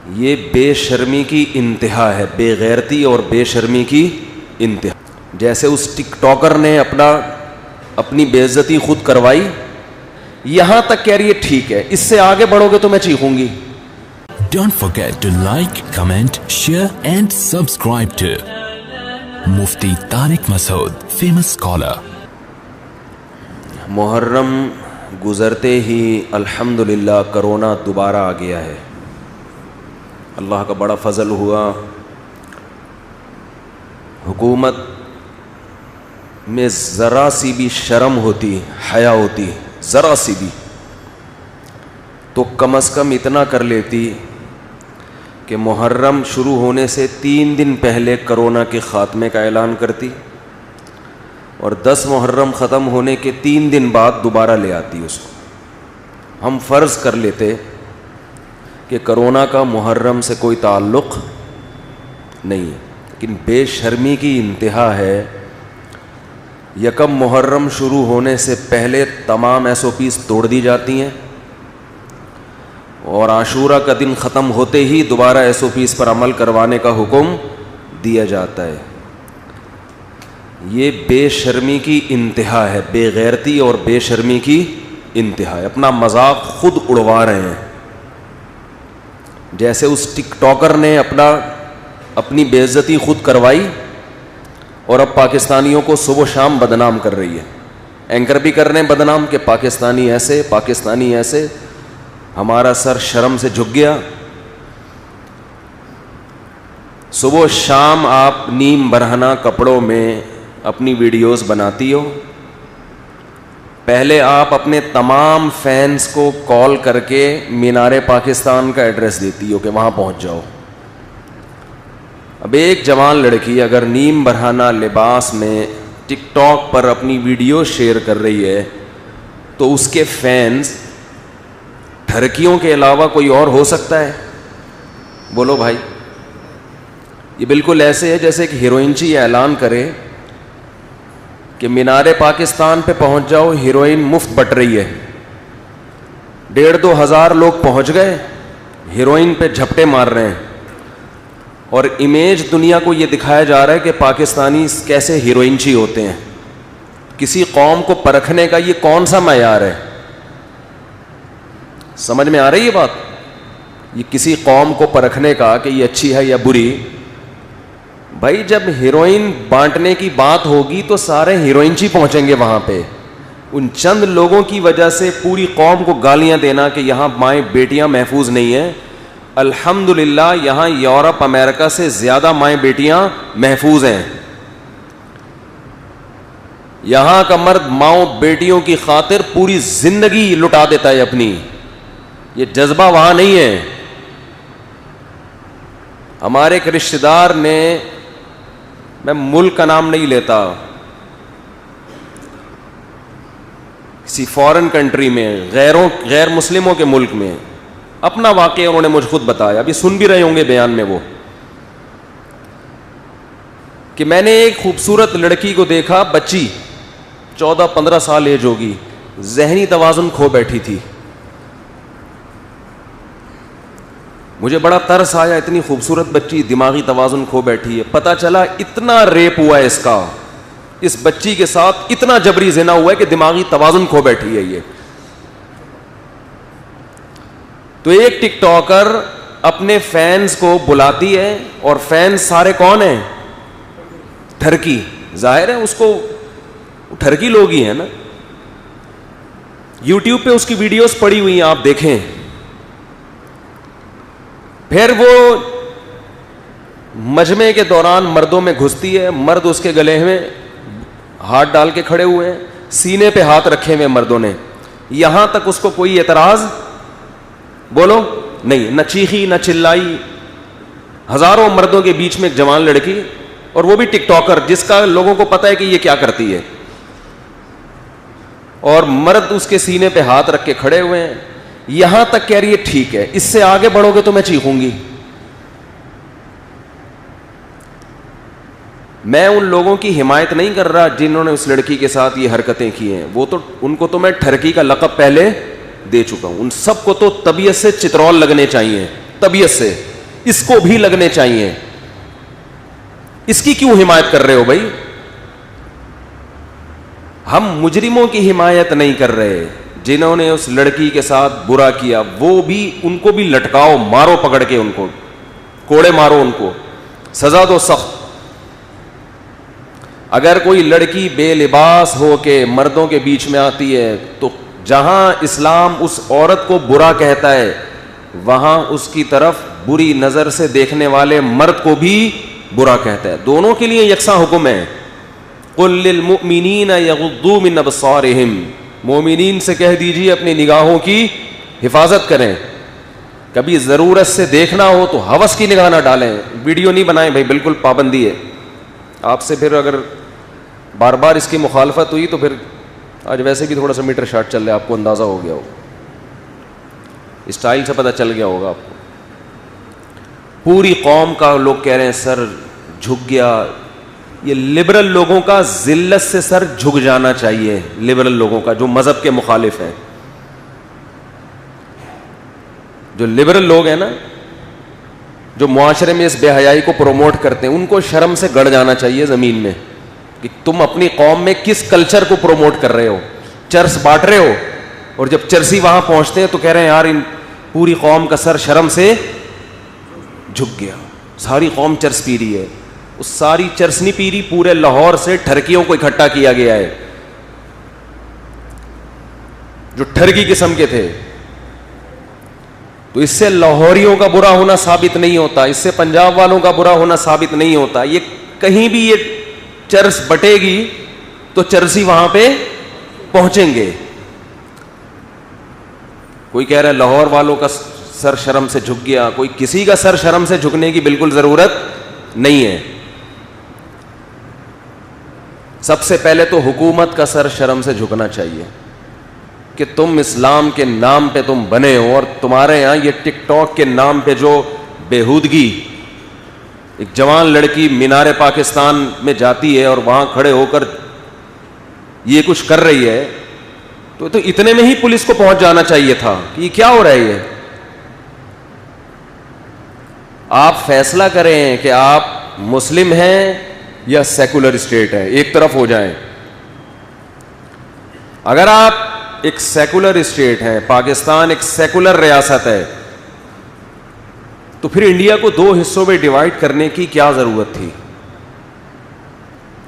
یہ بے شرمی کی انتہا ہے، بے غیرتی اور بے شرمی کی انتہا. جیسے اس ٹک ٹاکر نے اپنی بے عزتی خود کروائی، یہاں تک کہہ رہی ہے ٹھیک ہے، اس سے آگے بڑھو گے تو میں چیخوں گی. Don't forget to like, comment, share and subscribe to Mufti Tariq Masood, famous scholar. محرم گزرتے ہی الحمدللہ کرونا دوبارہ آ گیا ہے. اللہ کا بڑا فضل ہوا، حکومت میں ذرا سی بھی شرم ہوتی، حیا ہوتی، ذرا سی بھی، تو کم از کم اتنا کر لیتی کہ محرم شروع ہونے سے 3 دن پہلے کرونا کے خاتمے کا اعلان کرتی، اور 10 محرم ختم ہونے کے 3 دن بعد دوبارہ لے آتی اس کو. ہم فرض کر لیتے کہ کرونا کا محرم سے کوئی تعلق نہیں ہے، لیکن بے شرمی کی انتہا ہے. یکم محرم شروع ہونے سے پہلے تمام SOPs توڑ دی جاتی ہیں، اور عاشورہ کا دن ختم ہوتے ہی دوبارہ SOPs پر عمل کروانے کا حکم دیا جاتا ہے. یہ بے شرمی کی انتہا ہے، بے غیرتی اور بے شرمی کی انتہا ہے. اپنا مذاق خود اڑوا رہے ہیں. جیسے اس ٹک ٹاکر نے اپنی بے عزتی خود کروائی، اور اب پاکستانیوں کو صبح و شام بدنام کر رہی ہے. اینکر بھی کر رہے ہیں بدنام کہ پاکستانی ایسے، پاکستانی ایسے. ہمارا سر شرم سے جھک گیا. صبح و شام آپ نیم برہنہ کپڑوں میں اپنی ویڈیوز بناتی ہو. پہلے آپ اپنے تمام فینس کو کال کر کے مینار پاکستان کا ایڈریس دیتی ہو کہ وہاں پہنچ جاؤ. اب ایک جوان لڑکی اگر نیم برہنہ لباس میں ٹک ٹاک پر اپنی ویڈیو شیئر کر رہی ہے تو اس کے فینس ٹھرکیوں کے علاوہ کوئی اور ہو سکتا ہے؟ بولو بھائی. یہ بالکل ایسے ہے جیسے کہ ہیروئنچی یہ اعلان کرے کہ مینار پاکستان پہ پہنچ جاؤ، ہیروئن مفت بٹ رہی ہے. 1,500-2 ہزار لوگ پہنچ گئے، ہیروئن پہ جھپٹے مار رہے ہیں، اور امیج دنیا کو یہ دکھایا جا رہا ہے کہ پاکستانی کیسے ہیروئنچی ہوتے ہیں. کسی قوم کو پرکھنے کا یہ کون سا معیار ہے؟ سمجھ میں آ رہی ہے بات؟ یہ کسی قوم کو پرکھنے کا کہ یہ اچھی ہے یا بری. بھائی جب ہیروئن بانٹنے کی بات ہوگی تو سارے ہیروئنچی پہنچیں گے وہاں پہ. ان چند لوگوں کی وجہ سے پوری قوم کو گالیاں دینا کہ یہاں مائیں بیٹیاں محفوظ نہیں ہیں. الحمدللہ یہاں یورپ امریکہ سے زیادہ مائیں بیٹیاں محفوظ ہیں. یہاں کا مرد ماؤں بیٹیوں کی خاطر پوری زندگی لٹا دیتا ہے اپنی. یہ جذبہ وہاں نہیں ہے. ہمارے ایک رشتہ دار نے، میں ملک کا نام نہیں لیتا، کسی فورن کنٹری میں، غیر مسلموں کے ملک میں اپنا واقعہ انہوں نے مجھ خود بتایا. ابھی سن بھی رہے ہوں گے بیان میں وہ، کہ میں نے ایک خوبصورت لڑکی کو دیکھا، بچی 14-15 سال ایج ہوگی، ذہنی توازن کھو بیٹھی تھی. مجھے بڑا ترس آیا، اتنی خوبصورت بچی دماغی توازن کھو بیٹھی ہے. پتہ چلا اتنا ریپ ہوا ہے اس کا، اس بچی کے ساتھ اتنا جبری زنا ہوا ہے کہ دماغی توازن کھو بیٹھی ہے یہ. تو ایک ٹک ٹاکر اپنے فینس کو بلاتی ہے، اور فینس سارے کون ہیں؟ ٹھرکی. ظاہر ہے اس کو ٹھرکی لوگ ہی ہیں نا. یوٹیوب پہ اس کی ویڈیوز پڑی ہوئی ہیں، آپ دیکھیں. پھر وہ مجمع کے دوران مردوں میں گھستی ہے، مرد اس کے گلے میں ہاتھ ڈال کے کھڑے ہوئے ہیں، سینے پہ ہاتھ رکھے ہوئے مردوں نے. یہاں تک اس کو کوئی اعتراض بولو نہیں، نہ چیخی نہ چلائی. ہزاروں مردوں کے بیچ میں ایک جوان لڑکی، اور وہ بھی ٹک ٹاکر جس کا لوگوں کو پتہ ہے کہ یہ کیا کرتی ہے، اور مرد اس کے سینے پہ ہاتھ رکھ کے کھڑے ہوئے ہیں. یہاں تک کہہ رہی ہے ٹھیک ہے، اس سے آگے بڑھو گے تو میں چیخوں گی. میں ان لوگوں کی حمایت نہیں کر رہا جنہوں نے اس لڑکی کے ساتھ یہ حرکتیں کی ہیں. وہ تو ان کو تو میں ٹھرکی کا لقب پہلے دے چکا ہوں. ان سب کو تو طبیعت سے چترول لگنے چاہیے، طبیعت سے. اس کو بھی لگنے چاہیے. اس کی کیوں حمایت کر رہے ہو بھائی؟ ہم مجرموں کی حمایت نہیں کر رہے. جنہوں نے اس لڑکی کے ساتھ برا کیا وہ بھی, ان کو بھی لٹکاؤ, مارو پکڑ کے, ان کو کوڑے مارو, ان کو سزا دو سخت. اگر کوئی لڑکی بے لباس ہو کے مردوں کے بیچ میں آتی ہے تو جہاں اسلام اس عورت کو برا کہتا ہے وہاں اس کی طرف بری نظر سے دیکھنے والے مرد کو بھی برا کہتا ہے. دونوں کے لیے یکساں حکم ہے. قل للمؤمنین یغضوا من ابصارہم, مومنین سے کہہ دیجیے اپنی نگاہوں کی حفاظت کریں. کبھی ضرورت سے دیکھنا ہو تو ہوس کی نگاہ نہ ڈالیں, ویڈیو نہیں بنائیں بھائی, بالکل پابندی ہے. آپ سے پھر اگر بار بار اس کی مخالفت ہوئی تو پھر آج ویسے بھی تھوڑا سا میٹر شارٹ چل رہا ہے, آپ کو اندازہ ہو گیا ہو, اسٹائل سے پتہ چل گیا ہوگا آپ کو. پوری قوم کا لوگ کہہ رہے ہیں سر جھک گیا. یہ لبرل لوگوں کا ذلت سے سر جھک جانا چاہیے, لبرل لوگوں کا جو مذہب کے مخالف ہیں. جو لبرل لوگ ہیں نا, جو معاشرے میں اس بے حیائی کو پروموٹ کرتے ہیں, ان کو شرم سے گڑ جانا چاہیے زمین میں کہ تم اپنی قوم میں کس کلچر کو پروموٹ کر رہے ہو. چرس بانٹ رہے ہو, اور جب چرسی وہاں پہنچتے ہیں تو کہہ رہے ہیں یار ان پوری قوم کا سر شرم سے جھک گیا, ساری قوم چرس پی رہی ہے. اس ساری چرس نہیں پی رہی, پورے لاہور سے ٹھرکیوں کو اکٹھا کیا گیا ہے جو ٹھرکی قسم کے تھے. تو اس سے لاہوریوں کا برا ہونا ثابت نہیں ہوتا, اس سے پنجاب والوں کا برا ہونا ثابت نہیں ہوتا. یہ کہیں بھی یہ چرس بٹے گی تو چرسی وہاں پہ پہنچیں گے. کوئی کہہ رہا ہے لاہور والوں کا سر شرم سے جھک گیا, کوئی کسی کا سر شرم سے جھکنے کی بالکل ضرورت نہیں ہے. سب سے پہلے تو حکومت کا سر شرم سے جھکنا چاہیے کہ تم اسلام کے نام پہ تم بنے ہو, اور تمہارے یہاں یہ ٹک ٹاک کے نام پہ جو بےہودگی, ایک جوان لڑکی مینار پاکستان میں جاتی ہے اور وہاں کھڑے ہو کر یہ کچھ کر رہی ہے, تو اتنے میں ہی پولیس کو پہنچ جانا چاہیے تھا کہ یہ کیا ہو رہا ہے. یہ آپ فیصلہ کریں کہ آپ مسلم ہیں یا سیکولر اسٹیٹ ہے, ایک طرف ہو جائیں. اگر آپ ایک سیکولر اسٹیٹ ہے, پاکستان ایک سیکولر ریاست ہے, تو پھر انڈیا کو دو حصوں میں ڈیوائڈ کرنے کی کیا ضرورت تھی؟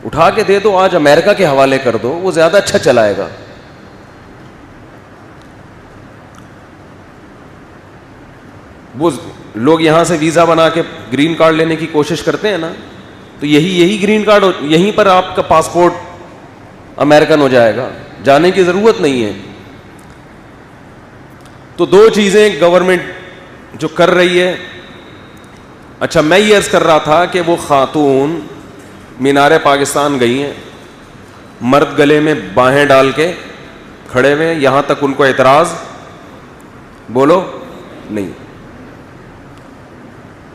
اٹھا کے دے دو, آج امریکہ کے حوالے کر دو, وہ زیادہ اچھا چلائے گا. وہ لوگ یہاں سے ویزا بنا کے گرین کارڈ لینے کی کوشش کرتے ہیں نا, تو یہی گرین کارڈ یہیں پر آپ کا پاسپورٹ امریکن ہو جائے گا, جانے کی ضرورت نہیں ہے. تو دو چیزیں گورنمنٹ جو کر رہی ہے. اچھا, میں یہ عرض کر رہا تھا کہ وہ خاتون مینار پاکستان گئی ہیں, مرد گلے میں باہیں ڈال کے کھڑے ہوئے, یہاں تک ان کو اعتراض بولو نہیں.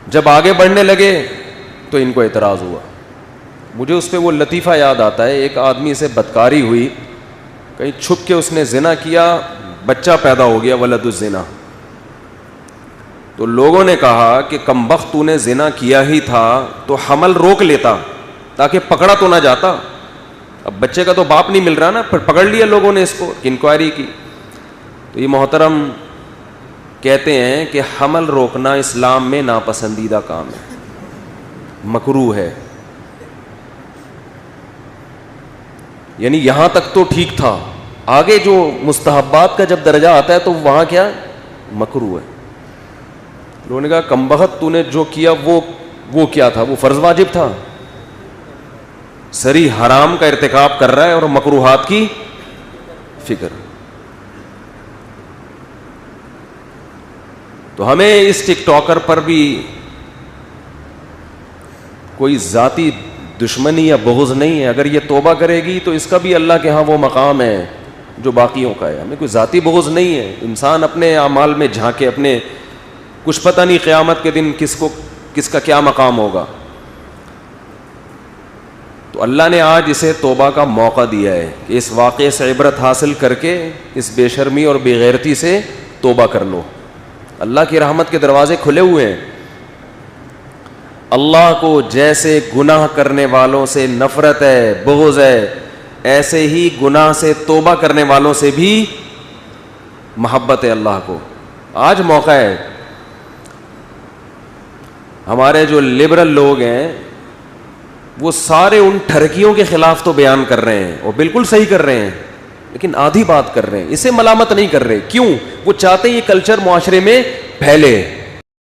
جب آگے بڑھنے لگے تو ان کو اعتراض ہوا. مجھے اس پہ وہ لطیفہ یاد آتا ہے, ایک آدمی سے بدکاری ہوئی, کہیں چھپ کے اس نے زنا کیا, بچہ پیدا ہو گیا, ولد الزنا. تو لوگوں نے کہا کہ کمبخت تو نے زنا کیا ہی تھا تو حمل روک لیتا تاکہ پکڑا تو نہ جاتا. اب بچے کا تو باپ نہیں مل رہا نا, پھر پکڑ لیا لوگوں نے اس کو, انکوائری کی. تو یہ محترم کہتے ہیں کہ حمل روکنا اسلام میں ناپسندیدہ کام ہے, مکروہ ہے. یعنی یہاں تک تو ٹھیک تھا, آگے جو مستحبات کا جب درجہ آتا ہے تو وہاں کیا مکروہ ہے. لوگوں نے کہا کمبخت تو نے جو کیا وہ کیا تھا, وہ فرض واجب تھا, سری حرام کا ارتکاب کر رہا ہے اور مکروہات کی فکر. تو ہمیں اس ٹک ٹاکر پر بھی کوئی ذاتی دشمنی یا بغض نہیں ہے. اگر یہ توبہ کرے گی تو اس کا بھی اللہ کے ہاں وہ مقام ہے جو باقیوں کا ہے. ہمیں کوئی ذاتی بغض نہیں ہے. انسان اپنے اعمال میں جھانکے, اپنے کچھ پتہ نہیں قیامت کے دن کس کا کیا مقام ہوگا. تو اللہ نے آج اسے توبہ کا موقع دیا ہے کہ اس واقعے سے عبرت حاصل کر کے اس بے شرمی اور بے غیرتی سے توبہ کر لو. اللہ کی رحمت کے دروازے کھلے ہوئے ہیں. اللہ کو جیسے گناہ کرنے والوں سے نفرت ہے, بغض ہے, ایسے ہی گناہ سے توبہ کرنے والوں سے بھی محبت ہے اللہ کو. آج موقع ہے, ہمارے جو لبرل لوگ ہیں وہ سارے ان ٹھرکیوں کے خلاف تو بیان کر رہے ہیں, اور بالکل صحیح کر رہے ہیں, لیکن آدھی بات کر رہے ہیں, اسے ملامت نہیں کر رہے. کیوں؟ وہ چاہتے ہیں یہ کلچر معاشرے میں پھیلے.